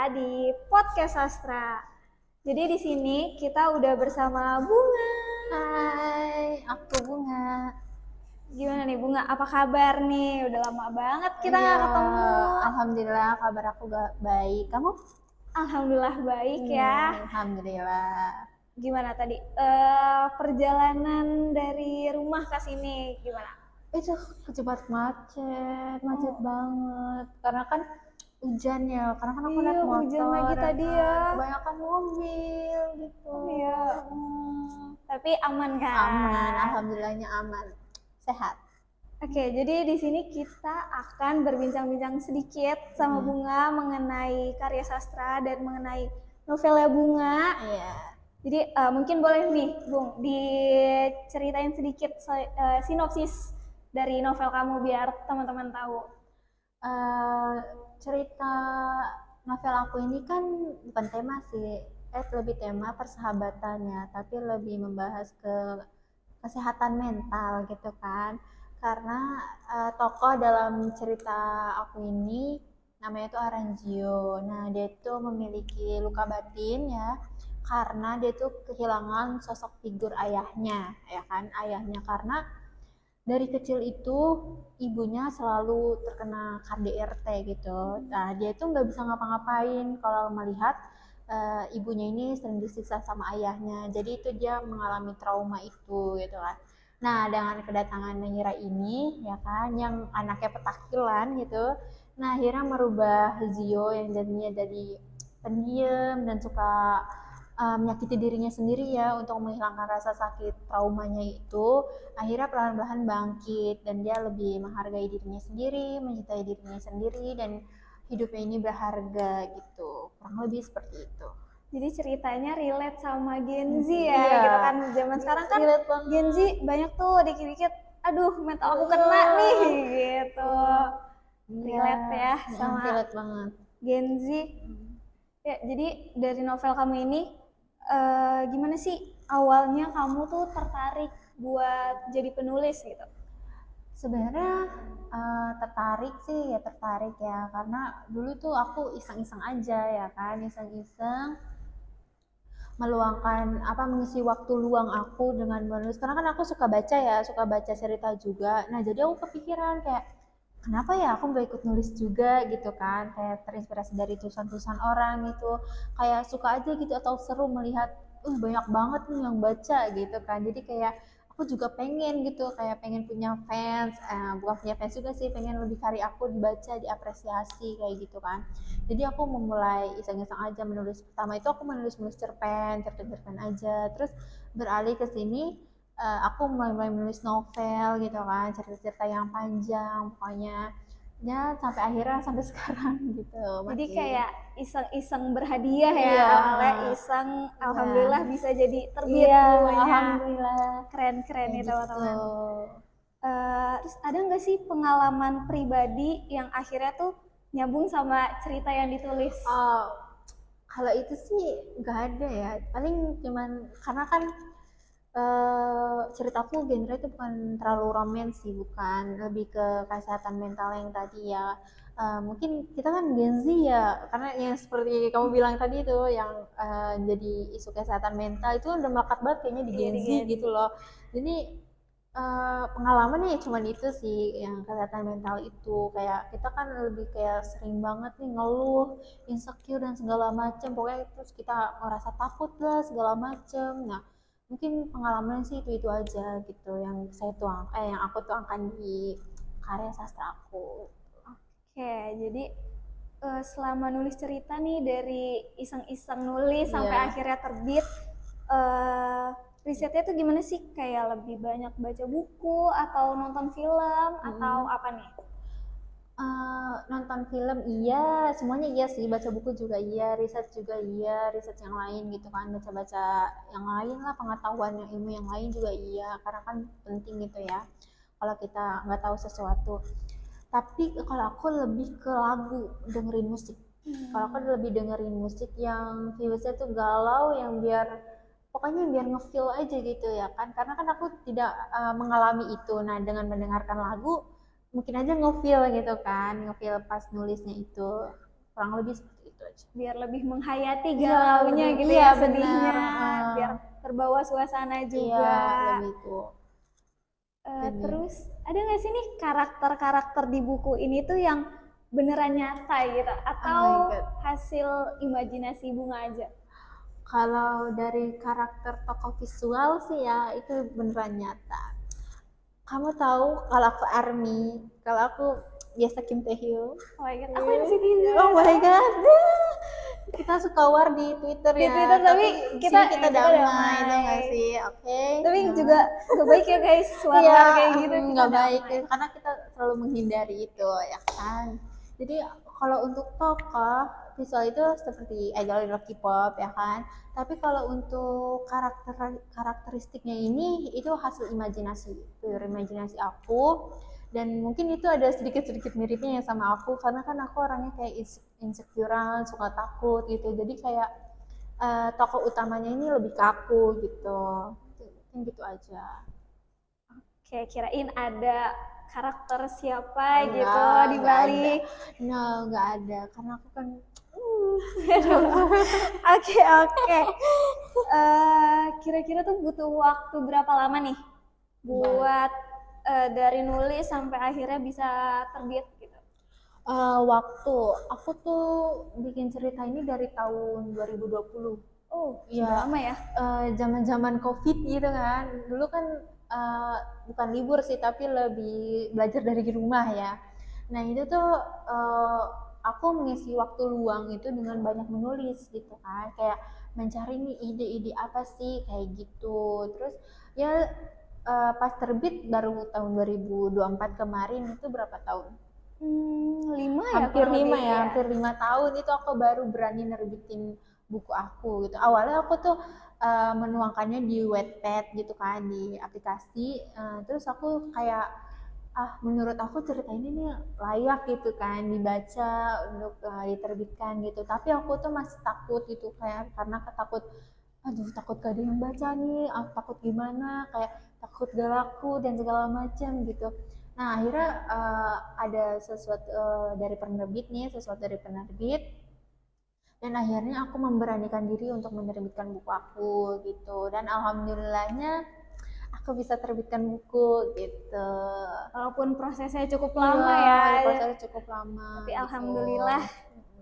kita di podcast sastra. Jadi di sini kita udah bersama Bunga. Hai, aku Bunga. Gimana nih Bunga? Apa kabar nih? Udah lama banget kita nggak Iya, ketemu. alhamdulillah kabar aku gak baik. Kamu? Alhamdulillah baik ya. Alhamdulillah. Gimana tadi? Perjalanan dari rumah ke sini gimana? Itu kecepat macet Oh, banget. Karena kan hujan ya, karena kan aku iya naik hujan motor lagi dan tadi kan ya. kebanyakan mobil gitu. Oh iya. Tapi aman Aman, kan? alhamdulillahnya aman. Sehat. Oke, jadi di sini kita akan berbincang-bincang sedikit sama Hmm. Bunga mengenai karya sastra dan mengenai novelnya Bunga. Iya. Jadi mungkin boleh nih, Bung, diceritain sedikit sinopsis dari novel kamu biar teman-teman tahu. Eh, cerita novel aku ini kan bukan tema sih, lebih tema persahabatannya, tapi lebih membahas ke kesehatan mental gitu kan. Karena tokoh dalam cerita aku ini namanya itu Aranzio. Nah, dia itu memiliki luka batin ya, karena dia tuh kehilangan sosok figur ayahnya, ya kan, ayahnya karena dari kecil itu ibunya selalu terkena KDRT gitu. Nah, dia itu nggak bisa ngapa-ngapain kalau melihat ibunya ini sering disiksa sama ayahnya. Jadi itu dia mengalami trauma itu gitu kan. Nah, dengan kedatangan Nayira ini ya kan yang anaknya petakilan gitu. Nah, akhirnya merubah Zio yang jadinya jadi pendiam dan suka menyakiti dirinya sendiri ya untuk menghilangkan rasa sakit traumanya itu, akhirnya perlahan-lahan bangkit dan dia lebih menghargai dirinya sendiri, mencintai dirinya sendiri dan hidupnya ini berharga gitu. Kurang lebih seperti itu. Jadi ceritanya relate sama Gen Z ya, Iya, gitu kan. Zaman sekarang kan relate Gen Z banget. banyak tuh dikit-dikit, aduh mental aku kena nih, gitu. Iya, Relate ya sama relate banget. Gen Z. Ya, jadi dari novel kamu ini gimana sih awalnya kamu tuh tertarik buat jadi penulis gitu? Sebenarnya tertarik sih ya tertarik ya karena dulu tuh aku iseng-iseng aja ya kan iseng-iseng meluangkan apa mengisi waktu luang aku dengan menulis karena kan aku suka baca ya suka baca cerita juga. Nah jadi aku kepikiran kayak kenapa ya aku nggak ikut nulis juga gitu kan kayak terinspirasi dari tulisan-tulisan orang gitu kayak suka aja gitu atau seru melihat banyak banget nih yang baca gitu kan jadi kayak aku juga pengen gitu kayak pengen punya fans bukan punya fans juga sih pengen lebih karya aku dibaca diapresiasi kayak gitu kan jadi aku memulai iseng-iseng aja menulis pertama itu aku menulis cerpen aja terus beralih ke sini aku mulai menulis novel gitu kan cerita-cerita yang panjang pokoknya ya sampai akhirnya sampai sekarang gitu Jadi masih kayak iseng-iseng berhadiah ya, iya awalnya iseng, iya alhamdulillah bisa jadi terbit iya bukunya. alhamdulillah Keren-keren kayak nih gitu. teman-teman. Terus ada nggak sih pengalaman pribadi yang akhirnya tuh nyambung sama cerita yang ditulis? Oh, kalau itu sih nggak ada ya paling cuman karena kan ceritaku genre itu bukan terlalu romance sih, bukan lebih ke kesehatan mental yang tadi ya. Mungkin kita kan Gen Z ya, karena yang seperti kamu bilang tadi itu yang jadi isu kesehatan mental itu udah melekat banget kayaknya di Iya Gen di Z Gen Z. gitu loh. Jadi pengalamannya ya cuman itu sih yang kesehatan mental itu kayak kita kan lebih kayak sering banget nih ngeluh, insecure dan segala macem. Pokoknya terus kita merasa takut lah segala macem. Nah, mungkin pengalaman sih itu aja gitu yang saya tuang yang aku tuangkan di karya sastra aku. Oke, jadi selama nulis cerita nih dari iseng-iseng nulis sampai Iya. akhirnya terbit, eh risetnya tuh gimana sih? Kayak lebih banyak baca buku atau nonton film atau Mm-mm. apa nih? Nonton film iya, semuanya iya sih, baca buku juga iya, riset yang lain gitu kan, baca-baca yang lain lah, pengetahuan yang ilmu yang lain juga iya, karena kan penting gitu ya, kalau kita nggak tahu sesuatu. Tapi kalau aku lebih ke lagu, dengerin musik. Kalau aku lebih dengerin musik yang vibesnya tuh galau, yang biar pokoknya biar ngefeel aja gitu ya kan, karena kan aku tidak mengalami itu. Nah dengan mendengarkan lagu mungkin aja ngefeel gitu kan ngefeel pas nulisnya itu kurang lebih seperti itu biar lebih menghayati Iya, galaunya lebih, gitu iya ya, benar. sedihnya, biar terbawa suasana Iya, juga. lebih itu. Lebih. Terus ada nggak sih nih karakter-karakter di buku ini tuh yang beneran nyata gitu, Oh atau my god. hasil imajinasi bunga aja? Kalau dari karakter tokoh visual sih ya itu beneran nyata. Kamu tahu kalau aku ARMY, kalau aku biasa Kim Taehyung. Oh my god, aku NCT juga. Oh my god. Kita suka war di Twitter Di ya, Twitter, tapi tapi di kita sini kita damai, itu damai. nggak sih? Oke. Tapi Nah. juga gak baik ya guys, Iya, war-war kayak gitu, kita nggak baik damai. karena kita selalu menghindari itu, ya kan. Jadi kalau untuk tokoh visual itu seperti idol-idol K-pop ya kan. Tapi kalau untuk karakteristiknya ini itu hasil imajinasi, pure imajinasi aku. Dan mungkin itu ada sedikit-sedikit miripnya ya sama aku karena kan aku orangnya kayak insecurean, suka takut gitu. Jadi kayak tokoh utamanya ini lebih ke aku gitu. Mungkin gitu aja. Kayak kirain ada karakter siapa gitu di Enggak ada. balik. No, enggak ada. Karena aku kan Oke, oke. Kira-kira tuh butuh waktu berapa lama nih buat dari nulis sampai akhirnya bisa terbit gitu? waktu aku tuh bikin cerita ini dari tahun 2020. Oh, sudah Ya, lama ya? zaman-zaman COVID gitu kan. Dulu kan eh, bukan libur sih, tapi lebih belajar dari rumah ya. Nah, itu tuh eh, aku mengisi waktu luang itu dengan banyak menulis gitu kan. Kayak mencari nih ide-ide apa sih kayak gitu. Terus ya pas terbit baru tahun 2024 kemarin itu berapa tahun? 5 ya Hampir kurang lima lebih ya, ya. hampir 5 tahun itu aku baru berani nerbitin buku aku gitu. Awalnya aku tuh menuangkannya di Wattpad gitu kan, di aplikasi. Terus aku kayak menurut aku cerita ini nih layak gitu kan dibaca untuk diterbitkan gitu. Tapi aku tuh masih takut gitu kayak karena takut aduh takut gak ada yang baca nih, takut gimana, kayak takut gak laku dan segala macam gitu. Nah akhirnya ada sesuatu dari penerbit nih, sesuatu dari penerbit, dan akhirnya aku memberanikan diri untuk menerbitkan buku aku gitu. Dan alhamdulillahnya aku bisa terbitkan buku gitu. Walaupun prosesnya cukup Iya, lama ya, prosesnya cukup lama tapi gitu. alhamdulillah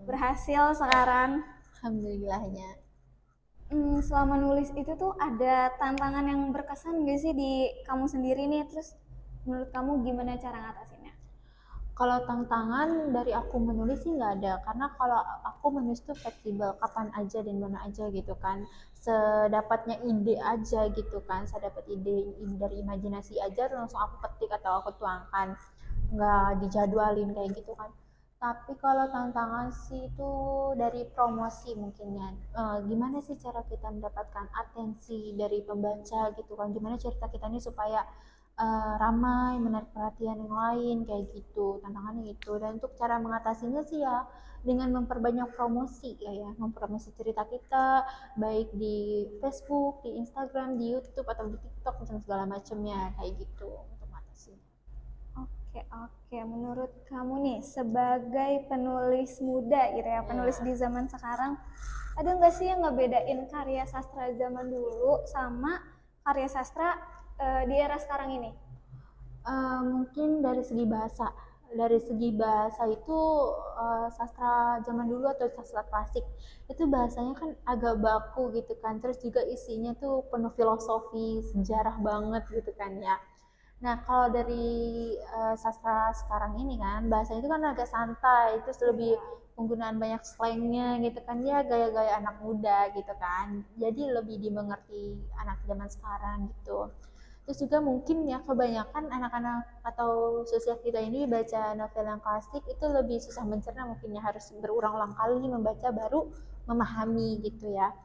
berhasil sekarang. Alhamdulillahnya. Selama nulis itu tuh ada tantangan yang berkesan gak sih di kamu sendiri nih? Terus menurut kamu gimana cara ngatasinnya? Kalau tantangan dari aku menulis sih nggak ada, karena kalau aku menulis tuh fleksibel, kapan aja dan mana aja gitu kan, sedapatnya ide aja gitu kan, saya dapat ide dari imajinasi aja langsung aku ketik atau aku tuangkan, nggak dijadwalin kayak gitu kan. Tapi kalau tantangan sih itu dari promosi mungkin ya. Gimana sih cara kita mendapatkan atensi dari pembaca gitu kan, gimana cerita kita ini supaya ramai, menarik perhatian yang lain kayak gitu. Tantangannya itu. Dan untuk cara mengatasinya sih ya dengan memperbanyak promosi ya, mempromosi cerita kita baik di Facebook, di Instagram, di YouTube atau di TikTok dan segala macamnya kayak gitu untuk mengatasi. Oke, oke. Menurut kamu nih, sebagai penulis muda gitu ya, penulis di zaman sekarang, ada nggak sih yang ngebedain karya sastra zaman dulu sama karya sastra di era sekarang ini? Mungkin dari segi bahasa. Dari segi bahasa itu sastra zaman dulu atau sastra klasik itu bahasanya kan agak baku gitu kan. Terus juga isinya tuh penuh filosofi, sejarah banget gitu kan ya. Nah, kalau dari sastra sekarang ini kan bahasanya itu kan agak santai, terus lebih penggunaan banyak slangnya gitu kan ya gaya-gaya anak muda gitu kan. Jadi lebih dimengerti anak zaman sekarang gitu. Terus juga mungkin ya kebanyakan anak-anak atau sosial kita ini baca novel yang klasik itu lebih susah mencerna mungkin ya harus berulang-ulang kali membaca baru memahami gitu ya.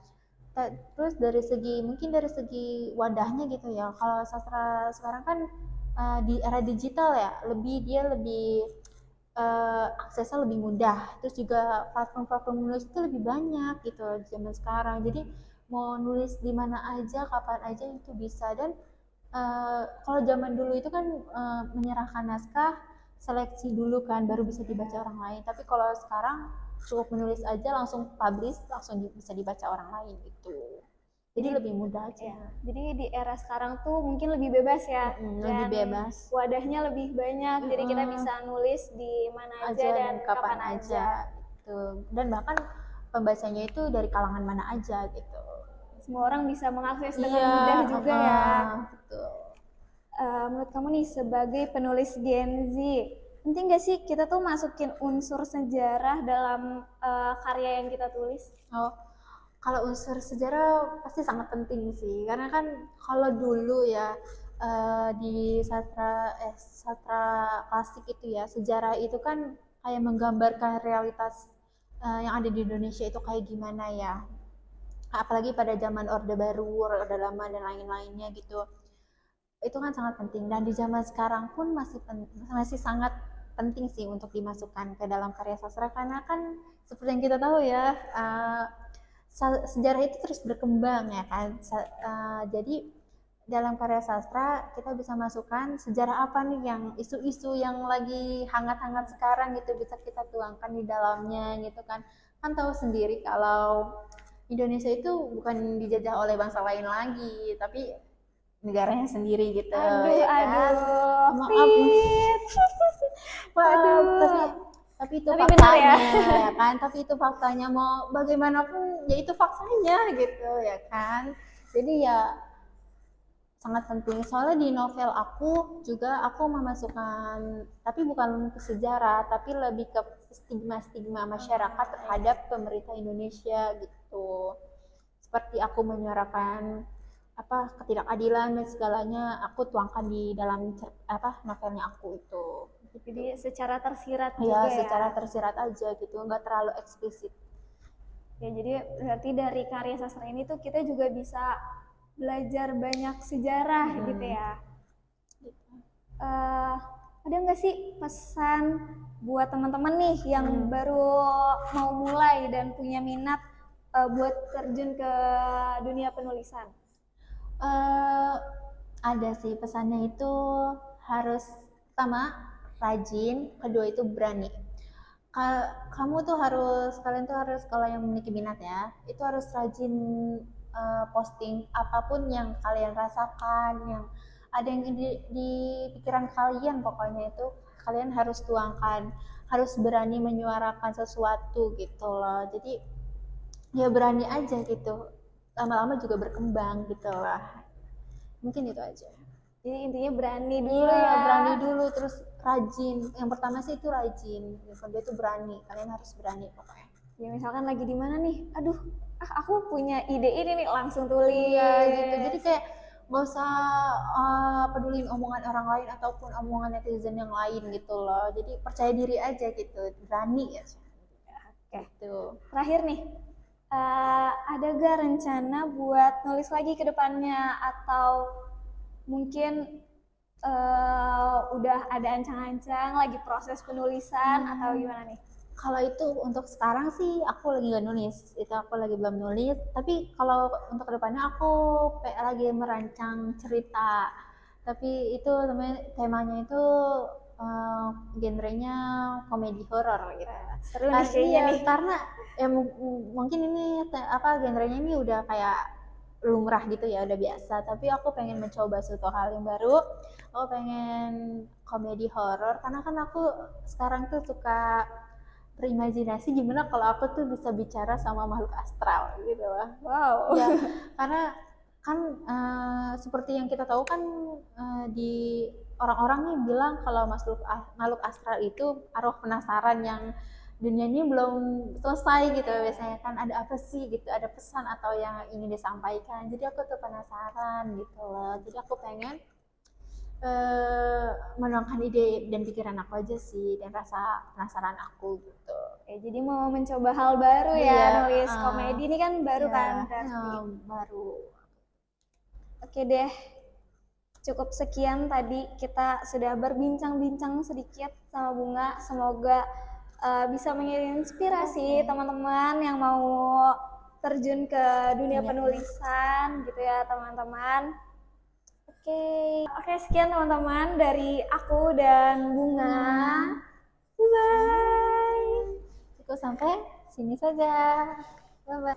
Terus dari segi mungkin dari segi wadahnya gitu ya. Kalau sastra sekarang kan di era digital ya, dia lebih aksesnya lebih mudah. Terus juga platform-platform nulis itu lebih banyak gitu di zaman sekarang. Jadi mau nulis di mana aja, kapan aja itu bisa. Dan kalau zaman dulu itu kan menyerahkan naskah, seleksi dulu kan, baru bisa dibaca orang lain. Tapi kalau sekarang cukup menulis aja langsung publish, langsung bisa dibaca orang lain gitu. Jadi lebih mudah aja. Ya, jadi di era sekarang tuh mungkin lebih bebas ya, Lebih dan bebas wadahnya lebih banyak, jadi kita bisa nulis di mana aja aja dan dan kapan aja. aja gitu. Dan bahkan pembacanya itu dari kalangan mana aja gitu. Semua orang bisa mengakses dengan Iya, mudah juga ya. betul. Menurut kamu nih sebagai penulis Gen Z, penting gak sih kita tuh masukin unsur sejarah dalam karya yang kita tulis? Oh, kalau unsur sejarah pasti sangat penting sih, karena kan kalau dulu ya di sastra klasik itu ya, sejarah itu kan kayak menggambarkan realitas yang ada di Indonesia itu kayak gimana ya, apalagi pada zaman Orde Baru, Orde Lama dan lain-lainnya gitu. Itu kan sangat penting, dan di zaman sekarang pun masih sangat penting sih untuk dimasukkan ke dalam karya sastra, karena kan seperti yang kita tahu ya, sejarah itu terus berkembang ya kan. Jadi dalam karya sastra kita bisa masukkan sejarah apa nih yang isu-isu yang lagi hangat-hangat sekarang gitu, bisa kita tuangkan di dalamnya gitu kan. Kan tahu sendiri kalau Indonesia itu bukan dijajah oleh bangsa lain lagi, tapi negaranya sendiri gitu Aduh, ya kan. aduh, Maaf, maaf, aduh. tapi itu Tapi benar faktanya ya. ya kan, tapi itu faktanya, mau bagaimanapun ya itu faktanya gitu ya kan. Jadi ya sangat penting, soalnya di novel aku juga aku memasukkan, tapi bukan ke sejarah, tapi lebih ke stigma-stigma masyarakat terhadap pemerintah Indonesia gitu. Seperti aku menyuarakan apa ketidakadilan dan segalanya, aku tuangkan di dalam novelnya aku itu. Jadi secara tersirat Ya juga secara ya. tersirat aja gitu, nggak terlalu eksplisit. Ya, jadi berarti dari karya sastra ini tuh kita juga bisa belajar banyak sejarah gitu ya. Eh, ada nggak sih pesan buat teman-teman nih yang baru mau mulai dan punya minat buat terjun ke dunia penulisan? Ada sih, pesannya itu harus, pertama rajin, kedua itu berani. Kamu tuh harus, kalian tuh harus, kalau yang memiliki minat ya, itu harus rajin posting apapun yang kalian rasakan, yang ada yang di pikiran kalian, pokoknya itu kalian harus tuangkan, harus berani menyuarakan sesuatu gitu loh. Jadi ya berani aja gitu, lama-lama juga berkembang gitu lah. Mungkin itu aja. Jadi intinya berani dulu Iya, ya. berani dulu, terus rajin. Yang pertama sih itu rajin, yang kedua itu berani. Kalian harus berani pokoknya. Ya misalkan lagi di mana nih, aduh, aku punya ide ini nih, langsung tulis. Iya gitu. Jadi kayak nggak usah pedulin omongan orang lain ataupun omongan netizen yang lain gitu loh. Jadi percaya diri aja gitu, berani ya. Oke. Gitu. Terakhir nih, ada gak rencana buat nulis lagi ke depannya, atau mungkin udah ada ancang-ancang lagi proses penulisan atau gimana nih? Kalau itu untuk sekarang sih aku lagi gak nulis, itu aku lagi belum nulis. Tapi kalau untuk kedepannya aku lagi merancang cerita. Tapi itu temanya itu genrenya komedi horor gitu. Seru nih kayaknya Iya, nih. karena ya mungkin ini genrenya ini udah kayak lumrah gitu ya, udah biasa. Tapi aku pengen mencoba suatu hal yang baru. Aku pengen komedi horor karena kan aku sekarang tuh suka berimajinasi gimana kalau aku tuh bisa bicara sama makhluk astral gitu lah. Wow. Ya, karena kan seperti yang kita tahu kan, di orang-orang nih bilang kalau makhluk astral itu arwah penasaran yang dunia ini belum selesai gitu. Biasanya kan ada apa sih gitu, ada pesan atau yang ingin disampaikan. Jadi aku tuh penasaran gitu loh. Jadi aku pengen menuangkan ide dan pikiran aku aja sih, dan rasa penasaran aku gitu. Jadi mau mencoba hal baru ya, Iya, nulis komedi ini kan baru iya, kan berarti. baru. Oke deh, cukup sekian tadi kita sudah berbincang-bincang sedikit sama Bunga. Semoga bisa menginspirasi teman-teman yang mau terjun ke dunia penulisan gitu ya teman-teman. Oke, sekian teman-teman dari aku dan Bunga. Bye-bye. Cukup sampai sini saja. Bye-bye.